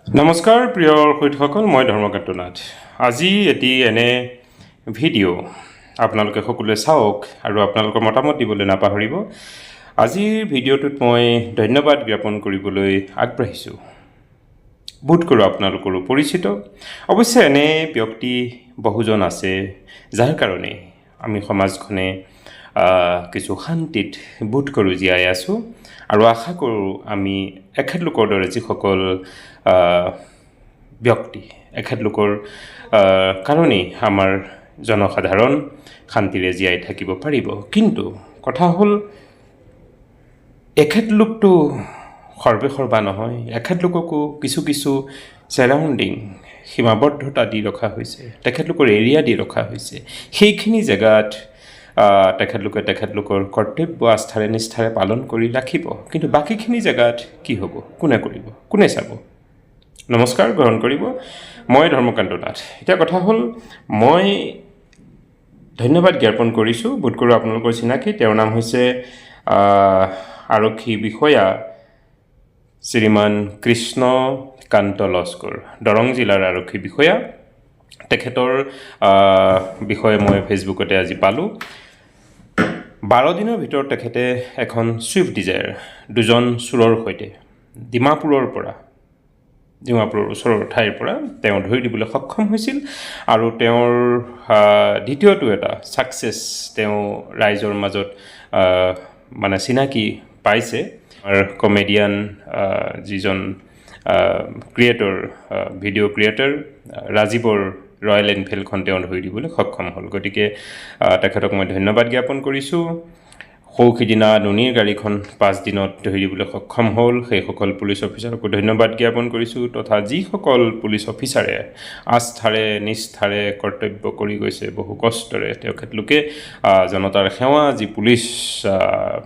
নমস্কাৰ প্ৰিয় দৰ্শকসকল, মই ধৰ্মকান্ত নাথ। আজি এটি এনে ভিডিঅ' আপোনালোকে সকলোৱে চাওক আৰু আপোনালোকৰ মতামত দিবলৈ নাপাহৰিব। আজিৰ ভিডিঅ'টোত মই ধন্যবাদ জ্ঞাপন কৰিবলৈ আগবাঢ়িছোঁ। বোধ কৰোঁ আপোনালোকৰো পৰিচিত। অৱশ্যে এনে ব্যক্তি বহুজন আছে যাৰ কাৰণে আমি সমাজখনে কিছু শান্তিত বোধ কৰোঁ জীয়াই আছোঁ আৰু আশা কৰোঁ আমি এখেতলোকৰ দৰে যিসকল ব্যক্তি এখেতলোকৰ কাৰণেই আমাৰ জনসাধাৰণ শান্তিৰে জীয়াই থাকিব পাৰিব। কিন্তু কথা হ'ল এখেতলোকতো সৰ্বেসৰ্বা নহয়, এখেতলোককো কিছু কিছু চেৰাউণ্ডিং সীমাবদ্ধতা দি ৰখা হৈছে, তেখেতলোকৰ এৰিয়া দি ৰখা হৈছে। সেইখিনি জেগাত তেখেতলোকে তেখেতলোকৰ কৰ্তব্য আস্থাৰে নিষ্ঠাৰে পালন কৰি ৰাখিব, কিন্তু বাকীখিনি জেগাত কি হ'ব, কোনে কৰিব, কোনে চাব? নমস্কাৰ গ্ৰহণ কৰিব, মই ধৰ্মকান্ত নাথ। এতিয়া কথা হ'ল মই ধন্যবাদ জ্ঞাপন কৰিছোঁ, বোধ কৰোঁ আপোনালোকৰ চিনাকি। তেওঁৰ নাম হৈছে আৰক্ষী বিষয়া শ্ৰীমান কৃষ্ণকান্ত লস্কৰ, দৰং জিলাৰ আৰক্ষী বিষয়া। তেখেতৰ বিষয়ে মই ফেচবুকতে আজি পালোঁ। 12 দিনৰ ভিতৰত তেখেতে এখন ছুইফ্ট ডিজায়াৰ দুজন চোৰৰ সৈতে ডিমাপুৰৰ ওচৰৰ ঠাইৰ পৰা তেওঁ ধৰি দিবলৈ সক্ষম হৈছিল। আৰু তেওঁৰ দ্বিতীয়টো এটা ছাকচেছ তেওঁ ৰাইজৰ মাজত মানে চিনাকি পাইছে। আমাৰ কমেডিয়ান যিজন ক্ৰিয়েটৰ, ভিডিঅ' ক্ৰিয়েটৰ ৰাজীৱৰ ৰয়েল এনফিল্ডখন তেওঁ ধৰি দিবলৈ সক্ষম হ'ল। গতিকে তেখেতক মই ধন্যবাদ জ্ঞাপন কৰিছোঁ। সৌসিদিনা নুনীৰ গাড়ীখন 5 দিনত ধৰি দিবলৈ সক্ষম হ'ল, সেইসকল পুলিচ অফিচাৰকো ধন্যবাদ জ্ঞাপন কৰিছোঁ। তথা যিসকল পুলিচ অফিচাৰে আস্থাৰে নিষ্ঠাৰে কৰ্তব্য কৰি গৈছে বহু কষ্টৰে, তেখেতলোকে জনতাৰ সেৱা যি পুলিচ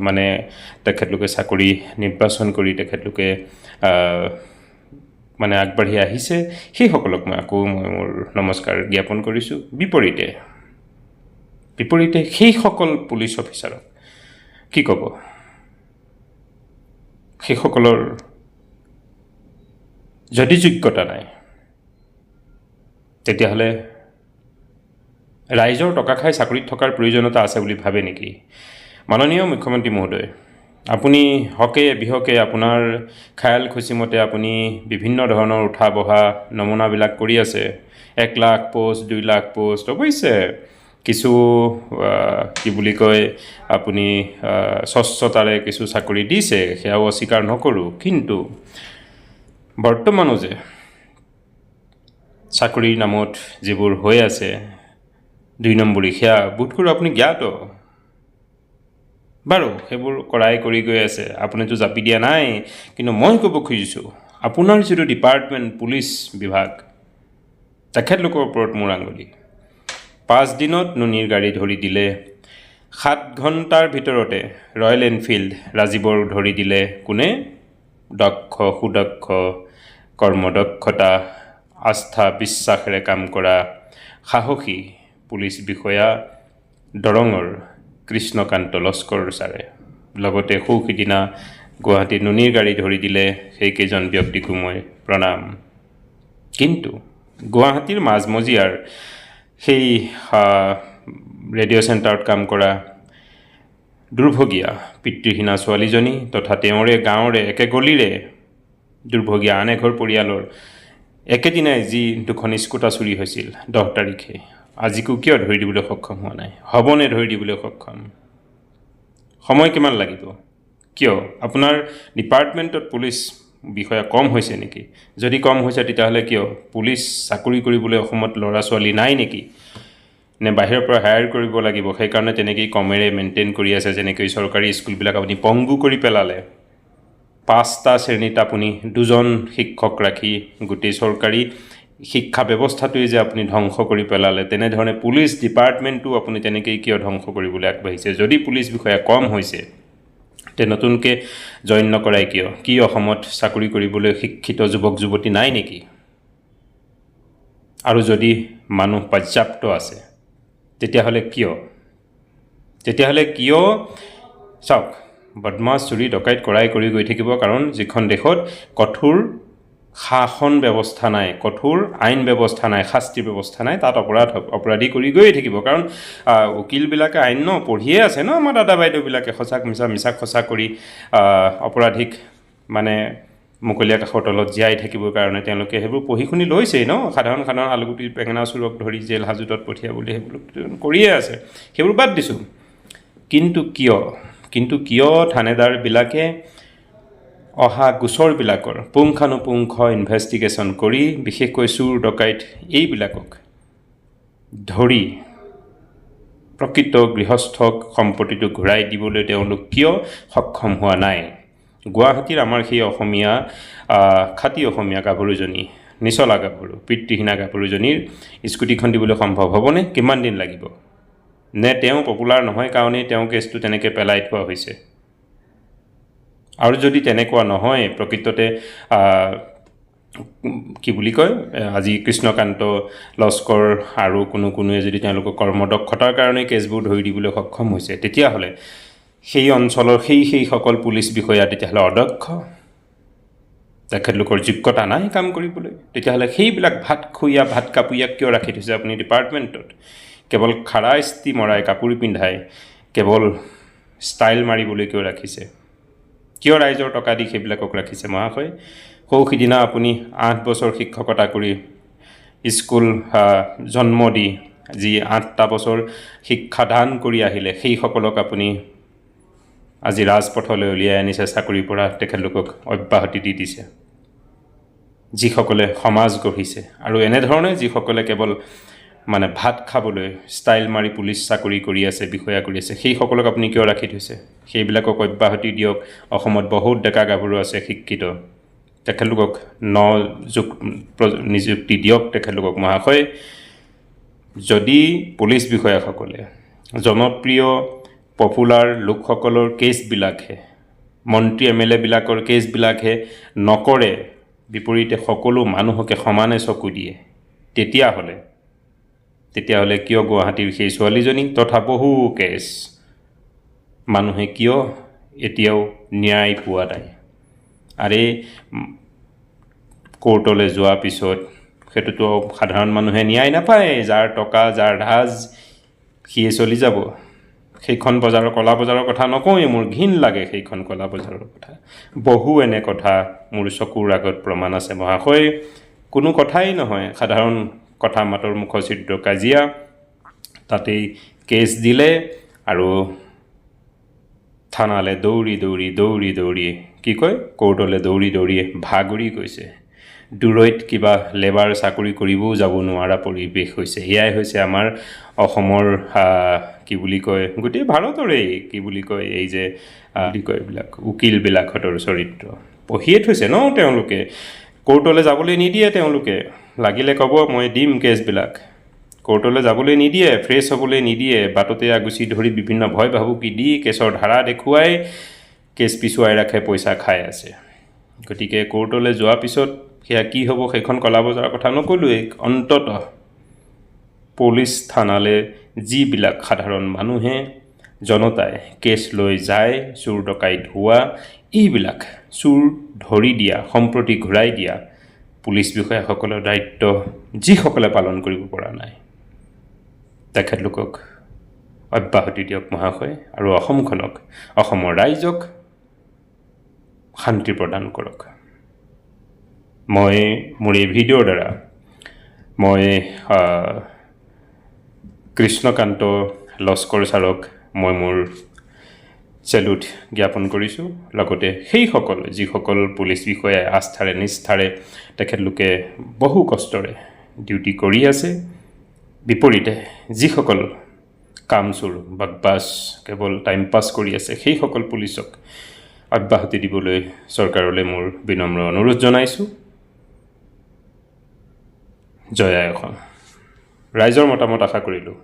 মানে তেখেতলোকে চাকৰি নিৰ্বাচন কৰি তেখেতলোকে মানে আগবাঢ়ি আহিছে, সেইসকলক মই মোৰ নমস্কাৰ জ্ঞাপন কৰিছোঁ। বিপৰীতে সেইসকল পুলিচ অফিচাৰক কি ক'ব? সেইসকলৰ যদি যোগ্যতা নাই, তেতিয়াহ'লে ৰাইজৰ টকা খাই চাকৰিত থকাৰ প্ৰয়োজনীয়তা আছে বুলি ভাবে নেকি? মাননীয় মুখ্যমন্ত্ৰী মহোদয়, আপুনি হকে বিহকে আপোনাৰ খায়াল খুচিমতে আপুনি বিভিন্ন ধৰণৰ উঠা বহা নমুনাবিলাক কৰি আছে। 1 লাখ পোষ্ট, 2 লাখ পোষ্ট, অৱশ্যে কিছু কি বুলি কয় আপুনি স্বচ্ছতাৰে কিছু চাকৰি দিছে, সেয়াও অস্বীকাৰ নকৰোঁ। কিন্তু বৰ্তমানো যে চাকৰিৰ নামত যিবোৰ হৈ আছে 2 নম্বৰী, সেয়া বোধ কৰোঁ আপুনি জ্ঞাত। বাৰু সেইবোৰ কৰি গৈ আছে, আপুনিতো জাপি দিয়া নাই। কিন্তু মই ক'ব খুজিছোঁ, আপোনাৰ যিটো ডিপাৰ্টমেণ্ট পুলিচ বিভাগ, তেখেতলোকৰ ওপৰত মোৰ আঙুলি। 5 দিনত নুনীৰ গাড়ী ধৰি দিলে, 7 ঘণ্টাৰ ভিতৰতে ৰয়েল এনফিল্ড ৰাজীৱৰ ধৰি দিলে কোনে? সুদক্ষ কৰ্মদক্ষতা আস্থা বিশ্বাসেৰে কাম কৰা সাহসী পুলিচ বিষয়া দৰঙৰ কৃষ্ণকান্ত লস্কৰ ছাৰে। লগতে সৌসিদিনা গুৱাহাটীত নুনীৰ গাড়ী ধৰি দিলে সেইকেইজন ব্যক্তিকো মই প্ৰণাম। কিন্তু গুৱাহাটীৰ মাজমজিয়াৰ সেই ৰেডিঅ' চেণ্টাৰত কাম কৰা দুৰ্ভগীয়া পিতৃহীনা ছোৱালীজনী তথা তেওঁৰে গাঁৱৰে একে গলিৰে দুৰ্ভগীয়া আন এঘৰ পৰিয়ালৰ একেদিনাই যি 2খন স্কুটাৰ চুৰি হৈছিল 10 তাৰিখে, আজিকো কিয় ধৰি দিবলৈ সক্ষম হোৱা নাই? হ'বনে ধৰি দিবলৈ সক্ষম? সময় কিমান লাগিব? কিয় আপোনাৰ ডিপাৰ্টমেণ্টত পুলিচ বিষয়া কম হৈছে নেকি? যদি কম হৈছে তেতিয়াহ'লে কিয়? পুলিচ চাকৰি কৰিবলৈ অসমত ল'ৰা ছোৱালী নাই নেকি? নে বাহিৰৰ পৰা হায়াৰ কৰিব লাগিব, সেইকাৰণে তেনেকেই কমেৰে মেইনটেইন কৰি আছে? যেনেকৈ চৰকাৰী স্কুলবিলাক আপুনি পংগু কৰি পেলালে, 5টা শ্ৰেণীত আপুনি 2জন শিক্ষক ৰাখি গোটেই চৰকাৰী শিক্ষা ব্যৱস্থাটোৱে যে আপুনি ধ্বংস কৰি পেলালে, তেনেধৰণে পুলিচ ডিপাৰ্টমেণ্টটো আপুনি তেনেকেই কিয় ধ্বংস কৰিবলৈ আগবাঢ়িছে? যদি পুলিচ বিষয়া কম হৈছে তে নতুনকৈ জইন নকৰাই কিয়? কি অসমত চাকৰি কৰিবলৈ শিক্ষিত যুৱক যুৱতী নাই নেকি? আৰু যদি মানুহ পৰ্যাপ্ত আছে তেতিয়াহ'লে কিয় চাওক, বদমাছ চুৰি ডকাইত কৰাই কৰি গৈ থাকিব। কাৰণ যিখন দেশত কঠোৰ শাসন ব্যৱস্থা নাই, কঠোৰ আইন ব্যৱস্থা নাই, শাস্তি ব্যৱস্থা নাই, তাত অপৰাধী কৰি গৈয়ে থাকিব। কাৰণ উকিলবিলাকে আইন পঢ়িয়ে আছে আমাৰ দাদা বাইদেউবিলাকে সঁচাক মিছাক সঁচা কৰি অপৰাধীক মানে মুকলীয়া কাষৰ তলত জীয়াই থাকিবৰ কাৰণে তেওঁলোকে সেইবোৰ পঢ়ি শুনি লৈছেই সাধাৰণ আলুগুটি বেঙেনা চোৰক ধৰি জেল হাজোতত পঠিয়াবলৈ সেইবোৰ কৰিয়ে আছে, সেইবোৰ বাদ দিছোঁ। কিন্তু কিয় থানেদাৰবিলাকে অহা গোচৰবিলাকৰ পুংখানুপুংখ ইনভেষ্টিগেশ্যন কৰি বিশেষকৈ চোৰ ডকাইত এইবিলাকক ধৰি প্ৰকৃত গৃহস্থক সম্পত্তিটো ঘূৰাই দিবলৈ তেওঁলোক কিয় সক্ষম হোৱা নাই? গুৱাহাটীৰ আমাৰ সেই অসমীয়া খাটি অসমীয়া গাভৰুজনী, নিচলা গাভৰু, পিতৃহীনা গাভৰুজনীৰ স্কুটিখন দিবলৈ সম্ভৱ হ'বনে? কিমান দিন লাগিব? নে তেওঁ পপুলাৰ নহয় কাৰণেই তেওঁ কেছটো তেনেকৈ পেলাই থোৱা হৈছে? আৰু যদি তেনেকুৱা নহয়, প্ৰকৃততে কি বুলি কয়, আজি কৃষ্ণকান্ত লস্কৰ আৰু কোনোৱে যদি তেওঁলোকৰ কৰ্মদক্ষতাৰ কাৰণে কেছবোৰ ধৰি দিবলৈ সক্ষম হৈছে, তেতিয়াহ'লে সেই অঞ্চলৰ সেইসকল পুলিচ বিষয়া তেতিয়াহ'লে অদক্ষ, তেখেতলোকৰ যোগ্যতা নাই কাম কৰিবলৈ। তেতিয়াহ'লে সেইবিলাক ভাত কাপুৰীয়াক কিয় ৰাখি থৈছে আপুনি ডিপাৰ্টমেণ্টত? কেৱল খাৰাইস্তি মৰাই, কাপোৰ পিন্ধাই, কেৱল ষ্টাইল মাৰিবলৈ কিয় ৰাখিছে? কিয় ৰাইজৰ টকা দি সেইবিলাকক ৰাখিছে মহাশয়? সিদিনা আপুনি 8 বছৰ শিক্ষকতা কৰি স্কুল জন্ম দি যি 8টা বছৰ শিক্ষাদান কৰি আহিলে, সেইসকলক আপুনি আজি ৰাজপথলৈ উলিয়াই আনিছে, চাকৰিৰ পৰা তেখেতলোকক অব্যাহতি দি দিছে। যিসকলে সমাজ গঢ়িছে আৰু এনেধৰণে যিসকলে কেৱল মানে ভাত খাবলৈ ষ্টাইল মাৰি পুলিচ চাকৰি কৰি আছে, বিষয়া কৰি আছে, সেইসকলক আপুনি কিয় ৰাখি থৈছে? সেইবিলাকক অব্যাহতি দিয়ক। অসমত বহুত ডেকা গাভৰু আছে শিক্ষিত, তেখেতলোকক নিযুক্তি দিয়ক তেখেতলোকক মহাশয়। যদি পুলিচ বিষয়াসকলে জনপ্ৰিয় পপুলাৰ লোকসকলৰ কেছবিলাকহে, মন্ত্ৰী MLA বিলাকৰ কেছবিলাকহে নকৰে, বিপৰীতে সকলো মানুহকে সমানে চকু দিয়ে, তেতিয়াহ'লে কিয় গুৱাহাটীৰ সেই ছোৱালীজনী তথা বহু কেছ মানুহে কিয় এতিয়াও ন্যায় পোৱা নাই? আৰে কোৰ্টলৈ যোৱাৰ পিছত সেইটোতো সাধাৰণ মানুহে ন্যায় নাপায়। যাৰ টকা, যাৰ ধাজ, সিয়ে চলি যাব। সেইখন বজাৰৰ কলা বজাৰৰ কথা নকওঁৱেই, মোৰ ঘিণ লাগে সেইখন কলা বজাৰৰ কথা। বহু এনে কথা মোৰ চকুৰ আগত প্ৰমাণ আছে মহাশয়। কোনো কথাই নহয়, সাধাৰণ কথা মাতৰ মুখচিত্ৰ কাজিয়া, তাতেই কেছ দিলে আৰু থানালৈ দৌৰি কি কয়, কোৰ্টলৈ দৌৰি ভাগৰি গৈছে। দূৰৈত কিবা লেবাৰ চাকৰি কৰিবও যাব নোৱাৰা পৰিৱেশ হৈছে। এয়াই হৈছে আমাৰ অসমৰ কি বুলি কয়, গোটেই ভাৰতৰেই কি বুলি কয়, এই যে এইবিলাক উকিলবিলাকহঁতৰ চৰিত্ৰ পঢ়িয়ে থৈছে তেওঁলোকে। কোৰ্টলৈ যাবলৈ নিদিয়ে তেওঁলোকে, লাগিলে ক'ব মই দিম কেছবিলাক। কোৰ্টলৈ যাবলৈ নিদিয়ে, ফ্ৰেছ হ'বলৈ নিদিয়ে, বাটতে আগুচি ধৰি বিভিন্ন ভয় ভাবুকি দি কেছৰ ধাৰা দেখুৱাই কেছ পিছুৱাই ৰাখে, পইচা খাই আছে। গতিকে কোৰ্টলৈ যোৱাৰ পিছত সেয়া কি হ'ব, সেইখন কলা বজাৰৰ কথা নক'লোৱেই। অন্ততঃ পুলিচ থানালৈ যিবিলাক সাধাৰণ মানুহে, জনতাই কেছ লৈ যায়, চোৰ ডকাইত হোৱা, এইবিলাক চোৰ ধৰি দিয়া, সম্প্ৰতি ঘূৰাই দিয়া পুলিচ বিষয়াসকলৰ দায়িত্ব যিসকলে পালন কৰিব পৰা নাই, তেখেতলোকক অব্যাহতি দিয়ক মহাশয়। আৰু অসমখনক, অসমৰ ৰাইজক শান্তি প্ৰদান কৰক। মই মোৰ এই ভিডিঅ'ৰ দ্বাৰা মই কৃষ্ণকান্ত লস্কৰ ছাৰক মই মোৰ চেলুট জ্ঞাপন কৰিছোঁ। লগতে সেইসকল যিসকল পুলিচ বিষয়াই আস্থাৰে নিষ্ঠাৰে তেখেতলোকে বহু কষ্টৰে ডিউটি কৰি আছে, বিপৰীতে যিসকল কামচোৰ বাকবাজ কেৱল টাইম পাছ কৰি আছে, সেইসকল পুলিচক অব্যাহতি দিবলৈ চৰকাৰলৈ মোৰ বিনম্ৰ অনুৰোধ জনাইছোঁ। জয় আই অসম। ৰাইজৰ মতামত আশা কৰিলোঁ।